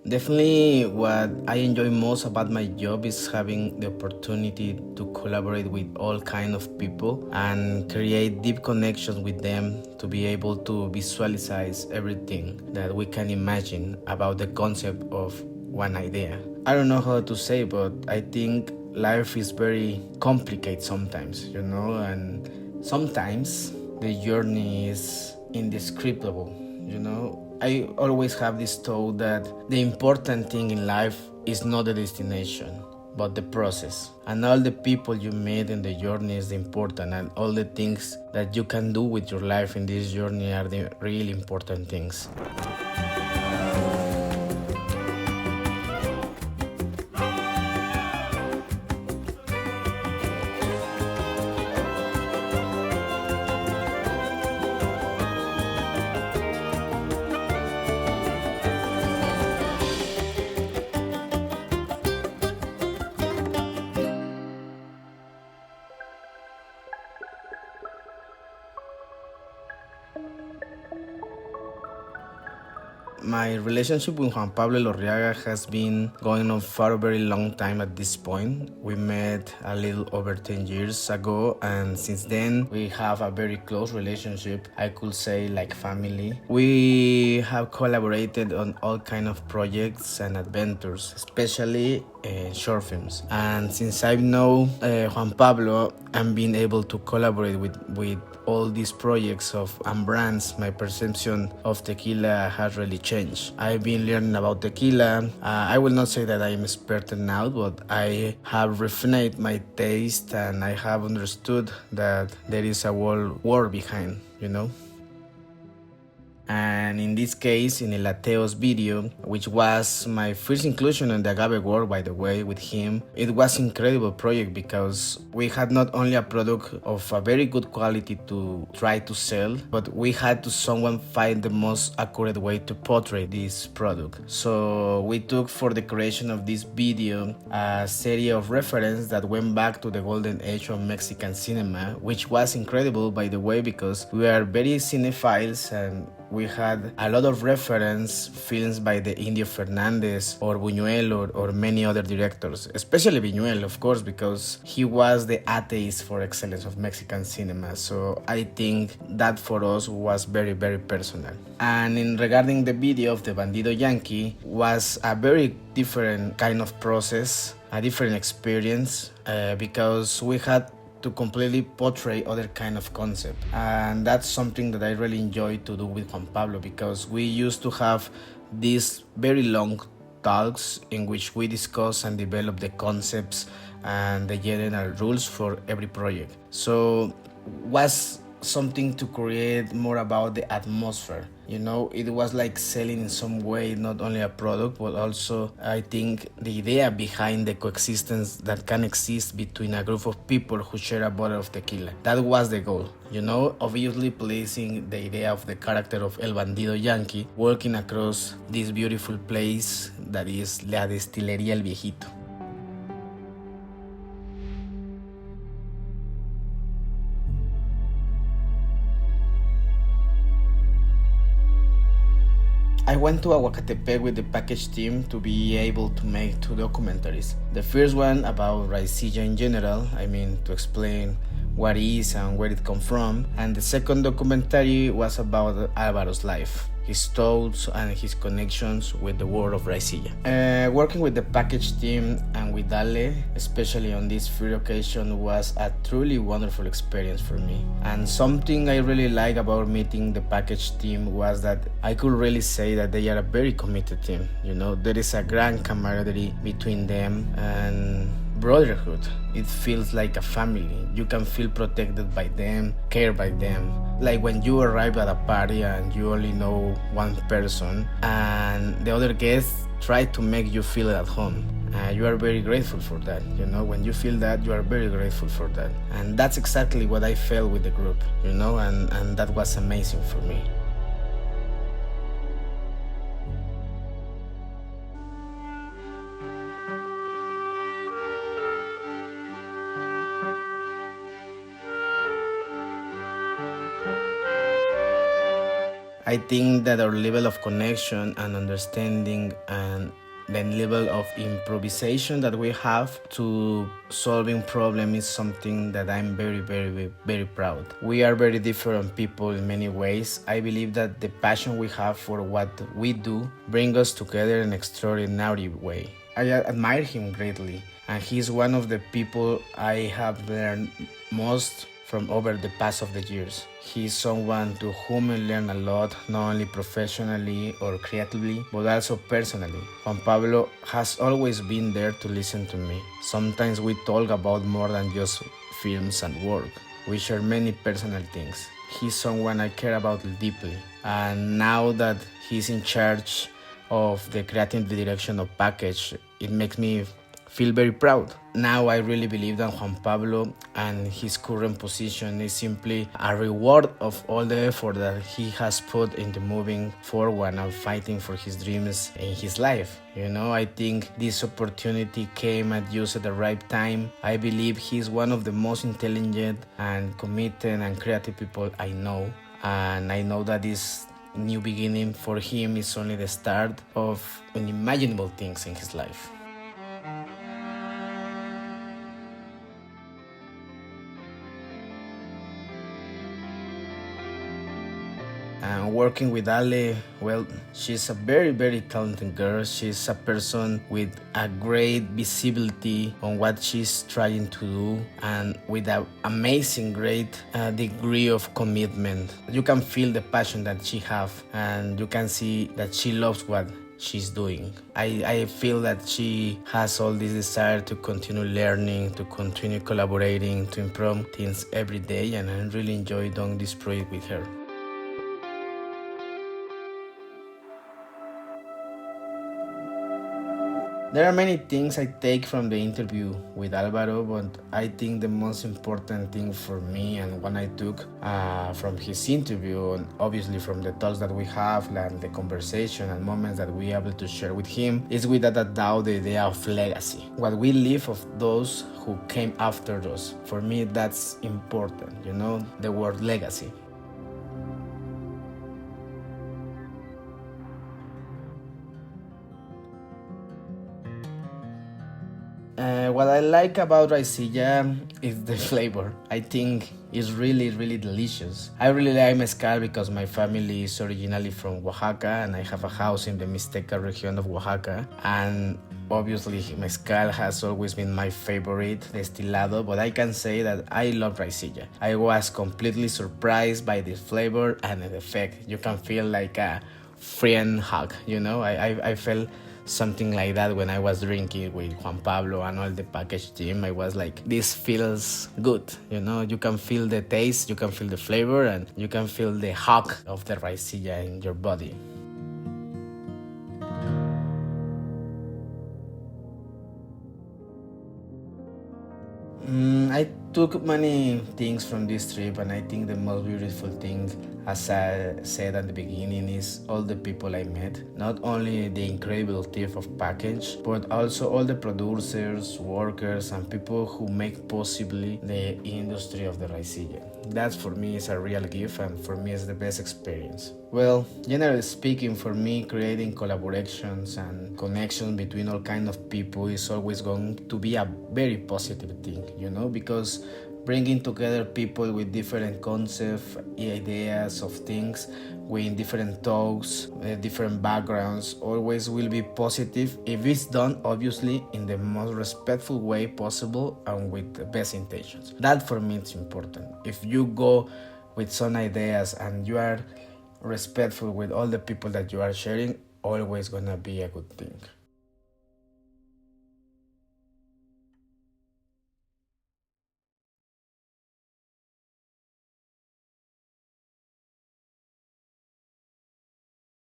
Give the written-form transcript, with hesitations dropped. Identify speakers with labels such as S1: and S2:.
S1: Definitely, what I enjoy most about my job is having the opportunity to collaborate with all kind of people and create deep connections with them to be able to visualize everything that we can imagine about the concept of one idea. I don't know how to say, but I think life is very complicated sometimes, and sometimes the journey is indescribable, I always have this thought that the important thing in life is not the destination, but the process. And all the people you meet in the journey is important, and all the things that you can do with your life in this journey are the really important things. My relationship with Juan Pablo Elorriaga has been going on for a very long time at this point. We met a little over 10 years ago, and since then we have a very close relationship. I could say like family. We have collaborated on all kind of projects and adventures, especially short films. And since I know Juan Pablo and being able to collaborate with all these projects and brands, my perception of tequila has really changed. I've been learning about tequila. I will not say that I am expert now, but I have refined my taste and I have understood that there is a whole world behind, And in this case, in El Ateos video, which was my first inclusion in the Agave world, by the way, with him, it was an incredible project because we had not only a product of a very good quality to try to sell, but we had to someone find the most accurate way to portray this product. So we took for the creation of this video a series of references that went back to the golden age of Mexican cinema, which was incredible, by the way, because we are very cinephiles and we had a lot of reference films by the Indio Fernandez or Buñuel or many other directors, especially Buñuel, of course, because he was the atheist for excellence of Mexican cinema. So I think that for us was very, very personal. And in regarding the video of the Bandido Yankee was a very different kind of process, a different experience, because we had to completely portray other kind of concept, and that's something that I really enjoy to do with Juan Pablo, because we used to have these very long talks in which we discuss and develop the concepts and the general rules for every project. So was something to create more about the atmosphere. It was like selling in some way not only a product, but also I think the idea behind the coexistence that can exist between a group of people who share a bottle of tequila. That was the goal, obviously placing the idea of the character of El Bandido Yankee walking across this beautiful place that is La Destilería El Viejito. I went to Aguacatepec with the package team to be able to make two documentaries. The first one about Raicilla in general, to explain what it is and where it comes from. And the second documentary was about Alvaro's life, his thoughts and his connections with the world of Raicilla. Working with the package team and with Ale, especially on this first occasion, was a truly wonderful experience for me. And something I really like about meeting the package team was that I could really say that they are a very committed team. There is a grand camaraderie between them and brotherhood. It feels like a family. You can feel protected by them, cared by them. Like when you arrive at a party and you only know one person and the other guests try to make you feel at home. You are very grateful for that. When you feel that, you are very grateful for that. And that's exactly what I felt with the group, and that was amazing for me. I think that our level of connection and understanding and the level of improvisation that we have to solving problem is something that I'm very proud. We are very different people in many ways. I believe that the passion we have for what we do bring us together in an extraordinary way. I admire him greatly, and he's one of the people I have learned most from over the past of the years. He's someone to whom I learn a lot, not only professionally or creatively, but also personally. Juan Pablo has always been there to listen to me. Sometimes we talk about more than just films and work. We share many personal things. He's someone I care about deeply. And now that he's in charge of the creative direction of Package, it makes me feel very proud. Now I really believe that Juan Pablo and his current position is simply a reward of all the effort that he has put into moving forward and fighting for his dreams in his life. I think this opportunity came at just at the right time. I believe he's one of the most intelligent and committed and creative people I know. And I know that this new beginning for him is only the start of unimaginable things in his life. And working with Ale, well, she's a very talented girl. She's a person with a great visibility on what she's trying to do and with an amazing, great degree of commitment. You can feel the passion that she has, and you can see that she loves what she's doing. I feel that she has all this desire to continue learning, to continue collaborating, to improve things every day, and I really enjoy doing this project with her. There are many things I take from the interview with Alvaro, but I think the most important thing for me and what I took from his interview, and obviously from the talks that we have and the conversation and moments that we are able to share with him, is without a doubt the idea of legacy. What we leave of those who came after us. For me, that's important, the word legacy. What I like about Raicilla is the flavor. I think it's really delicious. I really like mezcal because my family is originally from Oaxaca and I have a house in the Mixteca region of Oaxaca. And obviously mezcal has always been my favorite destilado, but I can say that I love Raicilla. I was completely surprised by the flavor and the effect. You can feel like a friend hug, I felt something like that when I was drinking with Juan Pablo and all the package team. I was like, this feels good, you can feel the taste, you can feel the flavor, and you can feel the hug of the raicilla in your body. I took many things from this trip, and I think the most beautiful thing, as I said at the beginning, is all the people I met. Not only the incredible team of package, but also all the producers, workers, and people who make possibly the industry of the raicilla. That for me is a real gift, and for me is the best experience. Well, generally speaking, for me, creating collaborations and connections between all kinds of people is always going to be a very positive thing, because bringing together people with different concepts, ideas of things, with different talks, different backgrounds, always will be positive if it's done, obviously, in the most respectful way possible and with the best intentions. That for me is important. If you go with some ideas and you are respectful with all the people that you are sharing, always gonna be a good thing.